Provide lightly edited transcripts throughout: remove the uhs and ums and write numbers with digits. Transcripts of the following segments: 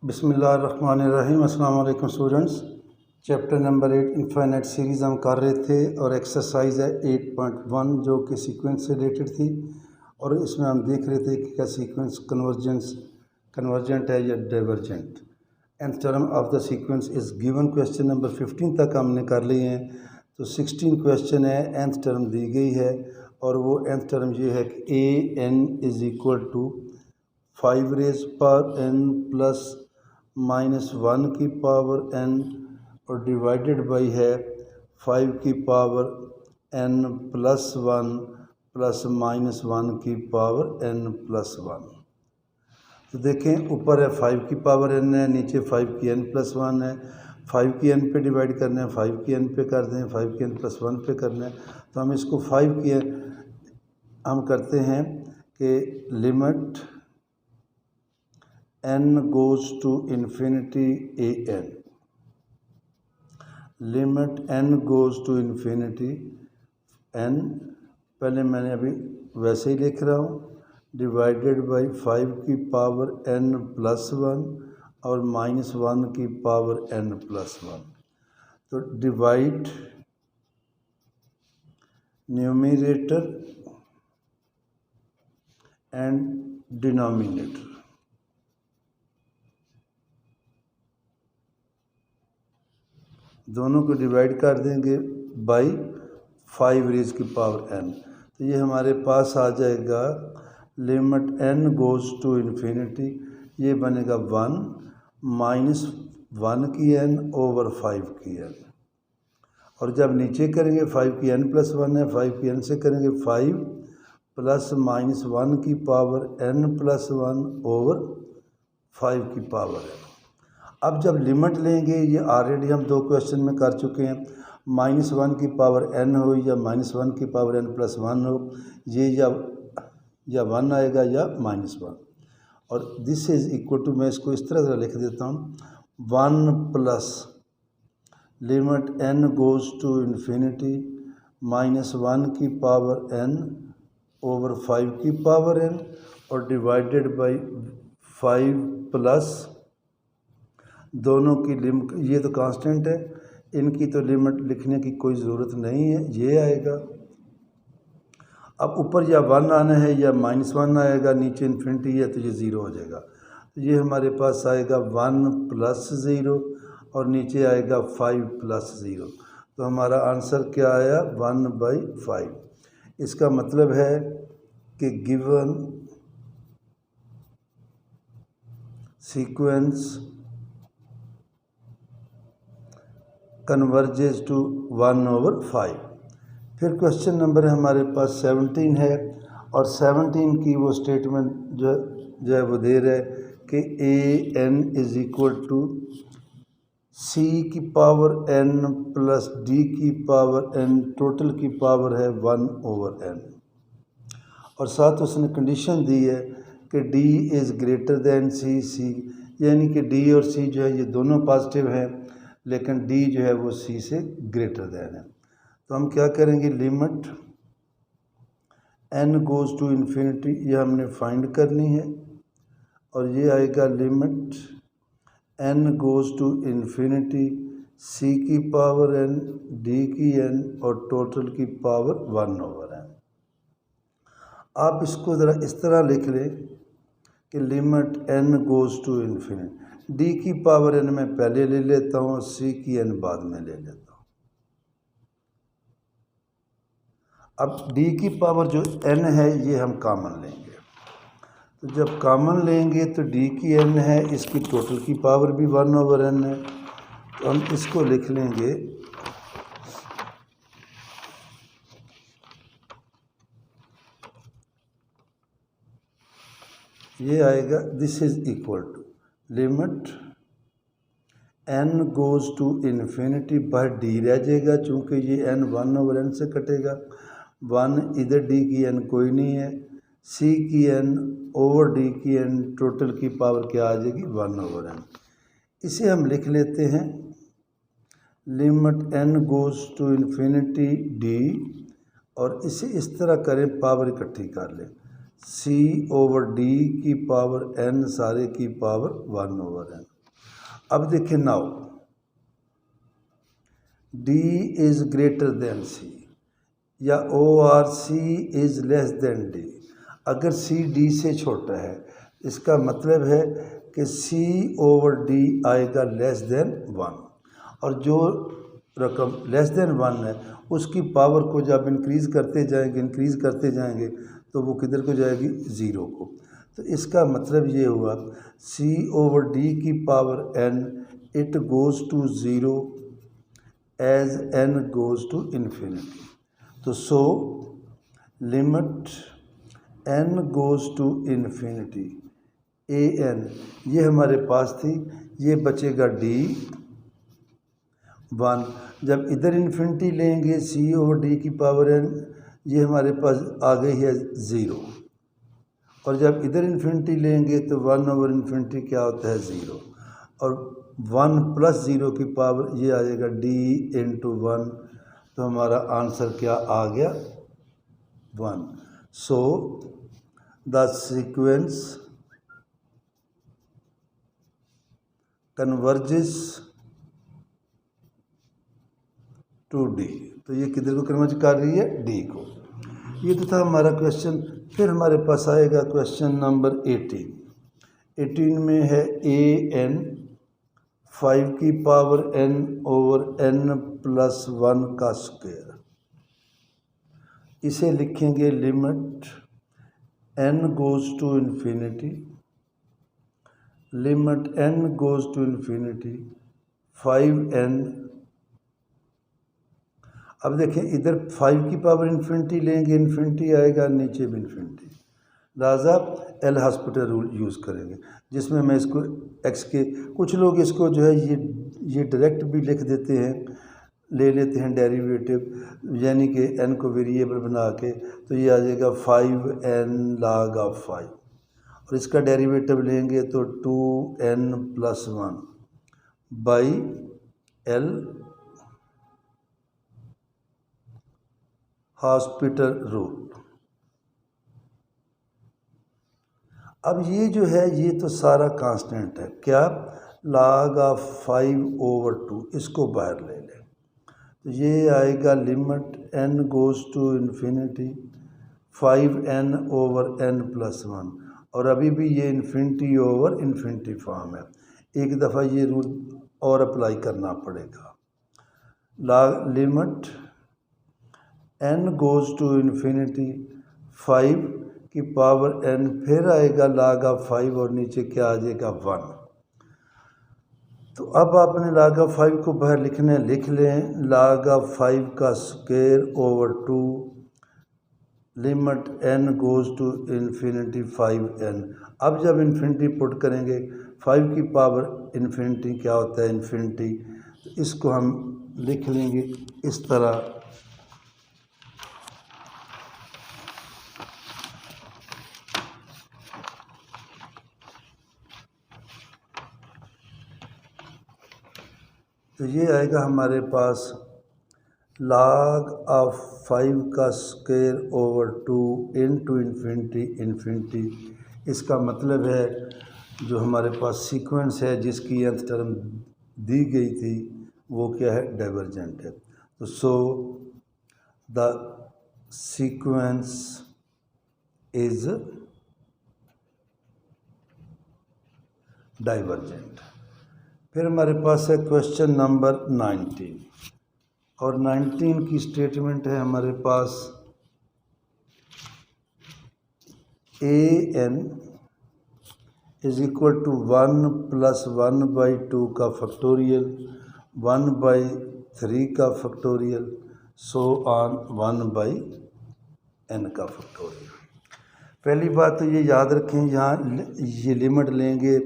बिस्मिल्लाहिर्रहमानिर्रहीम। अस्सलाम वालेकुम students. Chapter number 8 infinite series हम कर रहे थे और एक्सरसाइज है 8.1 जो कि सीक्वेंस से रिलेटेड थी और इसमें हम देख रहे थे कि क्या सीक्वेंस कन्वर्जेंट है या divergent. nth term of the sequence is given. Question number 15 तक हमने कर लिए हैं, तो 16 क्वेश्चन है, nth टर्म दी गई है और वो nth टर्म ये है कि an is equal to 5 raise पर n प्लस -1 की पावर n और डिवाइडेड बाई है 5 की पावर n प्लस 1 प्लस -1 की पावर n प्लस 1। तो देखें, ऊपर है 5 की पावर n है, नीचे 5 की n प्लस 1 है। 5 की n पे डिवाइड करना है, 5 की n पे कर दें, 5 की n प्लस 1 पे करना है। तो हम इसको 5 की हम करते हैं कि limit n goes to infinity an, limit n goes to infinity n, पहले मैंने अभी वैसे ही लिख रहा हूँ, डिवाइडेड बाई 5 की पावर n प्लस 1 और -1 की पावर n प्लस 1। तो डिवाइड न्यूमरेटर एंड डिनोमिनेटर, दोनों को डिवाइड कर देंगे बाई 5 रेज़ की पावर n। तो ये हमारे पास आ जाएगा limit n goes to infinity, ये बनेगा 1 माइनस 1 की n ओवर 5 की n। और जब नीचे करेंगे 5 की n प्लस 1 है, 5 की n से करेंगे 5 प्लस -1 की पावर n प्लस 1 ओवर 5 की पावर n। अब जब लिमिट लेंगे, ये ऑलरेडी हम 2 क्वेश्चन में कर चुके हैं, -1 की पावर n हो या -1 की पावर n प्लस 1 हो, ये या 1 आएगा या -1। और दिस इज़ इक्वल टू, मैं इसको इस तरह से लिख देता हूँ, 1 plus limit n goes to infinity -1 की पावर n ओवर 5 की पावर n और डिवाइडेड बाई 5 प्लस दोनों की लिमिट, ये तो कांस्टेंट है, इनकी तो लिमिट लिखने की कोई ज़रूरत नहीं है, ये आएगा। अब ऊपर या 1 आना है या -1 आएगा, नीचे इन्फिनिटी है तो ये 0 हो जाएगा। तो ये हमारे पास आएगा 1 प्लस 0 और नीचे आएगा 5 प्लस 0। तो हमारा आंसर क्या आया, 1/5। इसका मतलब है कि गिवन सीक्वेंस कन्वर्जेस टू 1/5। फिर क्वेश्चन नंबर हमारे पास 17 है और 17 की वो स्टेटमेंट जो है वो दे रहा है कि an is equal to c की पावर n प्लस d की पावर n, टोटल की पावर है 1/n। और साथ उसने कंडीशन दी है कि d is greater than c, यानी कि d और c जो है ये दोनों पॉजिटिव हैं, लेकिन d जो है वो c से ग्रेटर दैन है। तो हम क्या करेंगे, limit n goes to infinity, ये हमने फाइंड करनी है और ये आएगा limit n goes to infinity c की पावर n, d की n और टोटल की पावर 1/n। आप इसको ज़रा इस तरह लिख लें कि limit n goes to infinity, d की पावर n मैं पहले ले लेता हूँ, c की n बाद में ले लेता हूँ। अब d की पावर जो n है ये हम कॉमन लेंगे, तो जब कॉमन लेंगे तो d की n है, इसकी टोटल की पावर भी 1/n है, तो हम इसको लिख लेंगे ये आएगा, this is equal to limit n goes to infinity by d रह जाएगा, चूँकि ये n 1/n से कटेगा, 1 इधर d की n कोई नहीं है, c की n ओवर d की n, टोटल की पावर क्या आ जाएगी 1/n। इसे हम लिख लेते हैं limit n goes to infinity d, और इसे इस तरह करें, पावर इकट्ठी कर लें, सी ओवर डी की पावर n सारे की पावर 1/n। अब देखिए now d is greater than c या or C is less than D. अगर सी डी से छोटा है इसका मतलब है कि सी ओवर डी आएगा लेस देन 1, और जो रकम लेस देन 1 है उसकी पावर को जब इंक्रीज़ करते जाएंगे तो वो किधर को जाएगी, ज़ीरो को। तो इसका मतलब ये हुआ सी ओवर डी की power n it goes to zero as n goes to infinity. तो so limit n goes to infinity a n ये हमारे पास थी, ये बचेगा d 1। जब इधर इन्फिनिटी लेंगे सी ओवर डी की पावर n ये हमारे पास आ गई है 0, और जब इधर इन्फिनिटी लेंगे तो 1/इन्फिनिटी क्या होता है, 0, और 1 + 0 की पावर ये आ जाएगा d × 1। तो हमारा आंसर क्या आ गया, 1। So the sequence converges to D. तो ये किधर को कन्वर्ज कर रही है, डी को। ये तो था हमारा क्वेश्चन। फिर हमारे पास आएगा क्वेश्चन नंबर 18 में है ए एन 5 की पावर n ओवर n + 1 का स्क्वायर। इसे लिखेंगे limit n goes to infinity, limit n goes to infinity 5n। अब देखें इधर 5 की पावर इन्फिनिटी लेंगे, इन्फिनिटी आएगा, नीचे भी इन्फिनिटी, लिहाजा एल हॉस्पिटल रूल यूज़ करेंगे, जिसमें मैं इसको x के, कुछ लोग इसको जो है ये डायरेक्ट भी लिख देते हैं, ले लेते हैं डेरिवेटिव, यानी कि n को वेरिएबल बना के, तो ये आ जाएगा 5n log of 5, और इसका डेरिवेटिव लेंगे तो 2n + 1 by L hospital rule. अब ये जो है ये तो सारा कांस्टेंट है, क्या, log of 5/2, इसको बाहर ले लें तो ये आएगा limit n goes to infinity 5n over n + 1, और अभी भी ये इन्फिनिटी ओवर इन्फिनिटी फॉर्म है, एक दफ़ा ये रूल और अप्लाई करना पड़ेगा। Limit n goes to infinity 5 की पावर n, फिर आएगा log of 5 और नीचे क्या आ जाएगा, 1। तो अब आपने log of 5 को बाहर लिखने लिख लें, log of 5 का square over 2 limit n goes to infinity 5n। अब जब इन्फिनिटी पुट करेंगे 5 की पावर इन्फिनिटी क्या होता है, इन्फिनिटी, तो इसको हम लिख लेंगे इस तरह, तो ये आएगा हमारे पास log of 5 का स्क्वायर ओवर 2 इंटू इन्फिनिटी। इसका मतलब है जो हमारे पास सीक्वेंस है जिसकी nth टर्म दी गई थी वो क्या है, डाइवर्जेंट है। तो सो द सीक्वेंस इज डाइवर्जेंट। फिर हमारे पास है क्वेश्चन नंबर 19, और 19 की स्टेटमेंट है हमारे पास A N is equal to 1 + 1/2 का फैक्टोरियल, 1/3 का फैक्टोरियल, सो ऑन 1/n का फैक्टोरियल। पहली बात तो ये याद रखें, यहाँ ये लिमिट लेंगे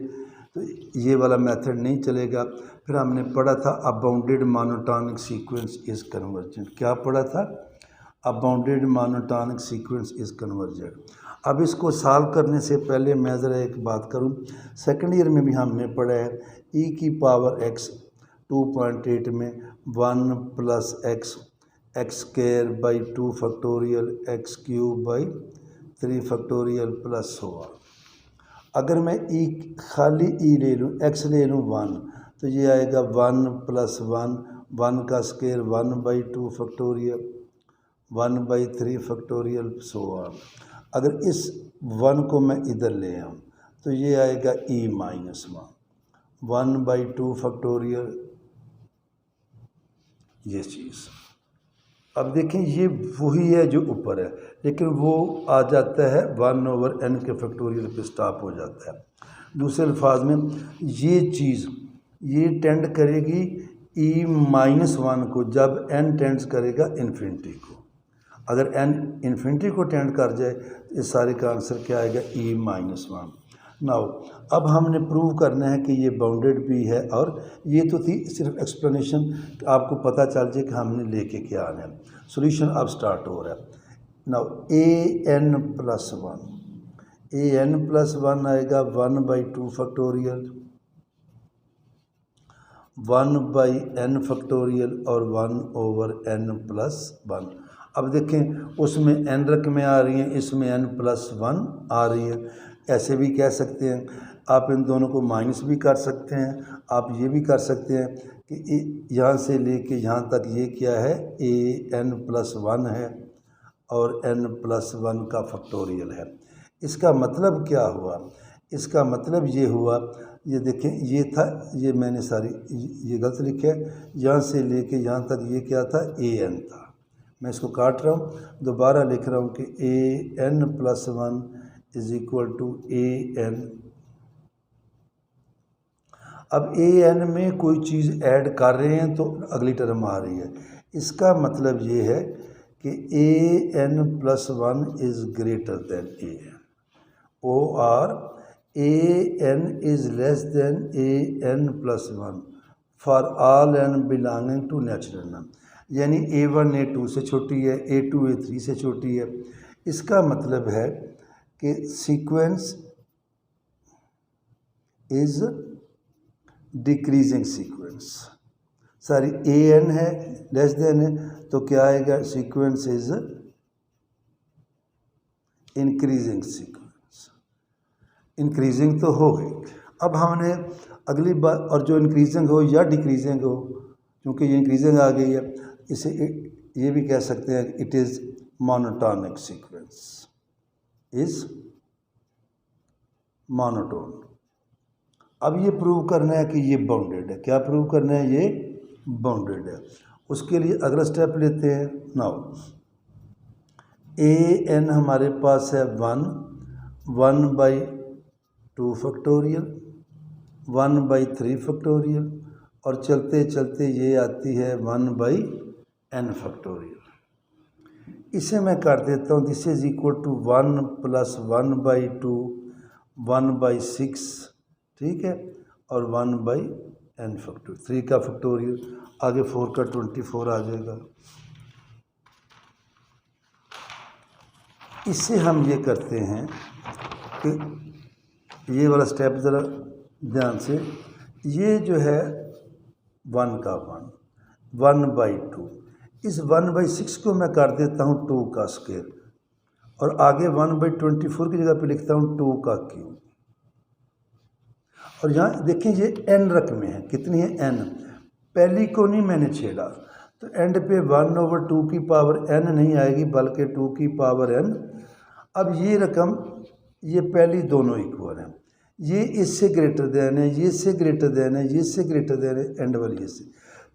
तो ये वाला मेथड नहीं चलेगा। फिर हमने पढ़ा था अबाउंडेड मोनोटॉनिक सीक्वेंस इज़ कन्वर्जेंट। क्या पढ़ा था, अबाउंडेड मोनोटॉनिक सीक्वेंस इज़ कन्वर्जेंट। अब इसको सॉल्व करने से पहले मैं ज़रा एक बात करूं, सेकंड ईयर में भी हमने पढ़ा है e की पावर x 2.8 में 1 + x x² / 2 factorial x³ / 3 factorial plus हुआ। अगर मैं खाली ले लूँ, x ले लूँ 1, तो ये आएगा 1 प्लस 1, 1 का square 1/2 factorial, 1/3 factorial so on. अगर इस 1 को मैं इधर ले आऊँ तो ये आएगा e-1, 1/2 फैक्टोरियल, ये चीज़। अब देखें ये वही है जो ऊपर है, लेकिन वो आ जाता है 1/n के फैक्टोरियल पे स्टॉप हो जाता है। दूसरे अल्फाज में ये चीज़ ये टेंड करेगी e-1 को जब n टेंड्स करेगा इन्फिनिटी को। अगर n इन्फिनिटी को टेंड कर जाए तो इस सारे का आंसर क्या आएगा, e-1। नाउ अब हमने प्रूव करना है कि ये बाउंडेड भी है, और ये तो थी सिर्फ एक्सप्लेनेशन, आपको पता चल जाए कि हमने लेके क्या आना है। सॉल्यूशन अब स्टार्ट हो रहा है। नाउ an प्लस 1 आएगा 1/2 फैक्टोरियल, 1/n फैक्टोरियल और 1/n प्लस 1। अब देखें उसमें n रकमें आ रही हैं, इसमें n प्लस 1 आ रही है। ऐसे भी कह सकते हैं, आप इन दोनों को माइनस भी कर सकते हैं। आप ये भी कर सकते हैं कि यहाँ से लेके यहाँ तक ये क्या है, an प्लस 1 है और n प्लस 1 का फैक्टोरियल है। इसका मतलब क्या हुआ, इसका मतलब ये हुआ, ये देखें ये था, ये मैंने ये गलत लिखा है, यहाँ से लेके यहाँ तक ये क्या था, an था। मैं इसको काट रहा हूँ, दोबारा लिख रहा हूँ कि an plus 1 is equal to an। अब an में कोई चीज़ ऐड कर रहे हैं तो अगली टर्म आ रही है। इसका मतलब ये है कि an plus 1 is greater than an, और an is less than an plus 1 for all n belonging to natural number. यानी a1 a2 से छोटी है, a2 a3 से छोटी है। इसका मतलब है कि sequence is decreasing sequence. Sorry an है लेस देन है तो क्या आएगा, sequence is increasing sequence. Increasing तो हो गई। अब हमने अगली बार, और जो इंक्रीजिंग हो या डिक्रीजिंग हो, क्योंकि ये इंक्रीजिंग आ गई है, इसे ये भी कह सकते हैं it is monotonic sequence, is monotone. अब ये प्रूव करना है कि ये बाउंडेड है। क्या प्रूव करना है, ये बाउंडेड है। उसके लिए अगला स्टेप लेते हैं। नाउ an हमारे पास है 1/2 फैक्टोरियल, 1/3 फैक्टोरियल, और चलते चलते ये आती है 1/n फैक्टोरियल। इसे मैं कर देता हूँ, this is equal to 1 plus 1/2 1/6, ठीक है, और 1/n फैक्टोरियल, 3 का फैक्टोरियल, आगे 4 का 24 आ जाएगा। इससे हम ये करते हैं कि ये वाला स्टेप ज़रा ध्यान से, ये जो है 1 का 1/2, इस 1/6 को मैं कर देता हूँ 2 का स्क्वायर, और आगे 1/24 की जगह पे लिखता हूँ 2 का क्यूब। और यहाँ देखिए ये n रकमें हैं, कितनी है, n। पहली को नहीं मैंने छेड़ा, तो एंड पे 1/2 की पावर n नहीं आएगी बल्कि 2 की पावर n। अब ये रकम, ये पहली दोनों इक्वल हैं, ये इससे ग्रेटर देन है, ये इससे ग्रेटर देन है, ये इससे ग्रेटर देन है, एंड वाली इससे।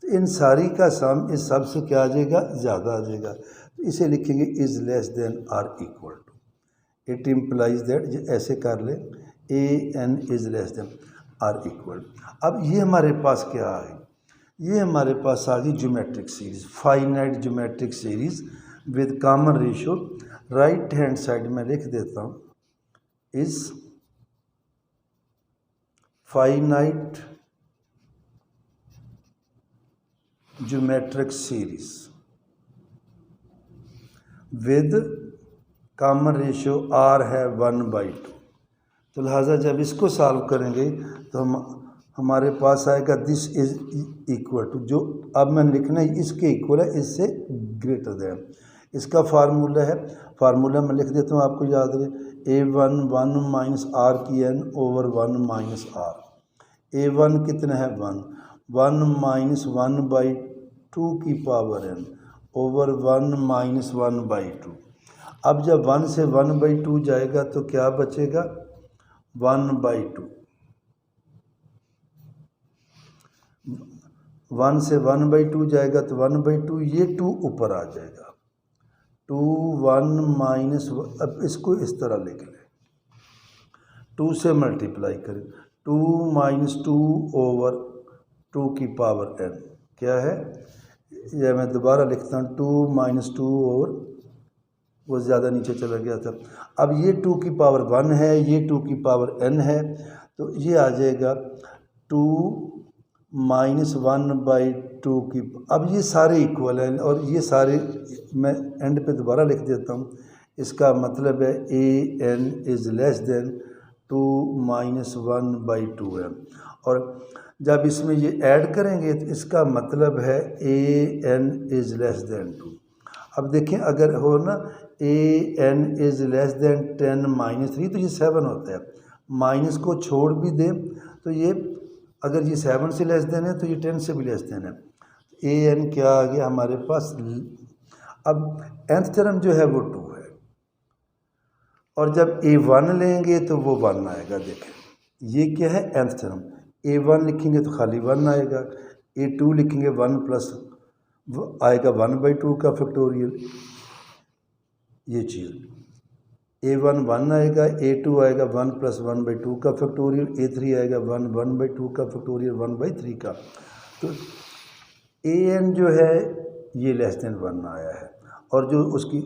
तो इन सारी का सम इस सब से क्या आ जाएगा, ज़्यादा आ जाएगा। तो इसे लिखेंगे is less than or equal to. It implies that, ऐसे कर ले, an is less than or equal. अब ये हमारे पास क्या है, ये हमारे पास आ गई geometric series, finite geometric series with common ratio. Right hand side में लिख देता हूँ, is finite geometric series with common ratio r है 1/2। तो लिहाजा जब इसको सॉल्व करेंगे तो हमारे पास आएगा दिस इज इक्वल टू, जो अब मैंने लिखना है इसके इक्वल है, इससे ग्रेटर देन। इसका फार्मूला है, फार्मूला मैं लिख देता हूँ आपको याद रहे, A1 1 माइनस आर की N over 1 minus R. A1 कितना है 1, 1 माइनस 1/2 की पावर n ओवर 1 माइनस 1/2। अब जब 1 से 1/2 जाएगा तो क्या बचेगा 1/2। 1 से 1/2 जाएगा तो 1/2, ये 2 ऊपर आ जाएगा 2 1 माइनस। अब इसको इस तरह लिख लें, 2 से मल्टीप्लाई करें, 2 माइनस 2 ओवर 2 की पावर n क्या है, यह मैं दोबारा लिखता हूँ, 2 माइनस 2 ओवर, वो ज़्यादा नीचे चला गया था। अब ये 2 की पावर 1 है, ये 2 की पावर n है, तो ये आ जाएगा 2 माइनस 1/2 की। अब ये सारे इक्वल हैं और ये सारे मैं एंड पे दोबारा लिख देता हूँ। इसका मतलब है an is less then 2 minus 1/2 है। और जब इसमें ये ऐड करेंगे तो इसका मतलब है an इज़ लेस देन 2। अब देखें अगर हो ना an is less then 10 minus 3 तो ये 7 होता है। माइनस को छोड़ भी दें तो ये, अगर ये 7 से लेस देन है तो ये 10 से भी लेस देन है। an क्या आ गया हमारे पास। अब nth टर्म जो है वो 2 है, और जब a1 लेंगे तो वो 1 आएगा। देखें ये क्या है nth टर्म, a1 लिखेंगे तो खाली 1 आएगा, a2 लिखेंगे 1 प्लस आएगा 1/2 का फैक्टोरियल, ये चीज़ a1 1 आएगा, a2 आएगा 1 प्लस 1/2 का फैक्टोरियल, a3 आएगा 1 1/2 का फैक्टोरियल 1/3 का। तो an जो है ये लेस देन 1 आया है, और जो उसकी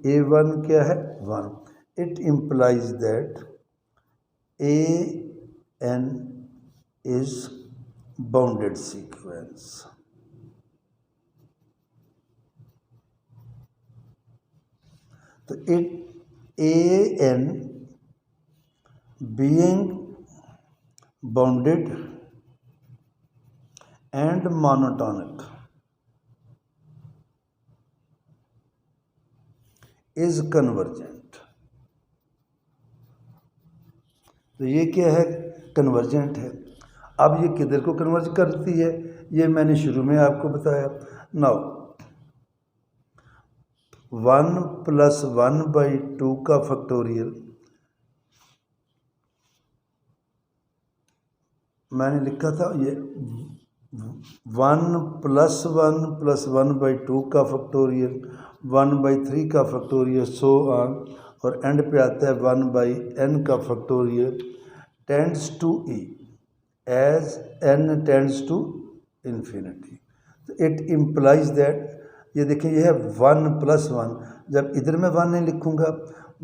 a1 क्या है 1। It implies that an is bounded sequence. तो an being bounded and monotonic is convergent। तो ये क्या है, कन्वर्जेंट है। अब ये किधर को कन्वर्ज करती है, ये मैंने शुरू में आपको बताया। नाउ 1 प्लस 1/2 का फैक्टोरियल मैंने लिखा था, ये 1 प्लस 1 प्लस 1/2 का फैक्टोरियल, 1/3 का फैक्टोरियल, सो ऑन, और एंड पे आता है 1/n का factorial tends to e as n tends to infinity. तो इट इम्प्लाइज दैट, ये देखिए ये है 1 प्लस 1, जब इधर मैं 1 नहीं लिखूँगा,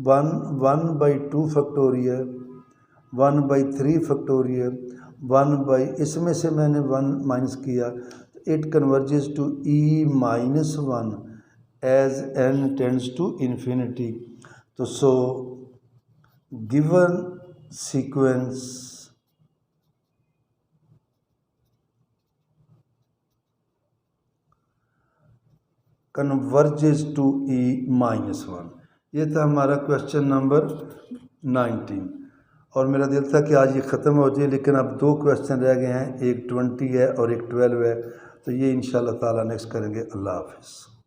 1/2 फैक्टोरियल, 1/3 फैक्टोरियल, इसमें से मैंने 1 माइनस किया, it converges to e minus 1 as n tends to infinity. तो so given sequence converges to e minus 1। ये था हमारा क्वेश्चन नंबर 19, और मेरा दिल था कि आज ये ख़त्म हो जाए, लेकिन अब 2 क्वेश्चन रह गए हैं, एक 20 है और एक 12 है। तो ये इंशाल्लाह ताला नेक्स्ट करेंगे। अल्लाह हाफ़िज़।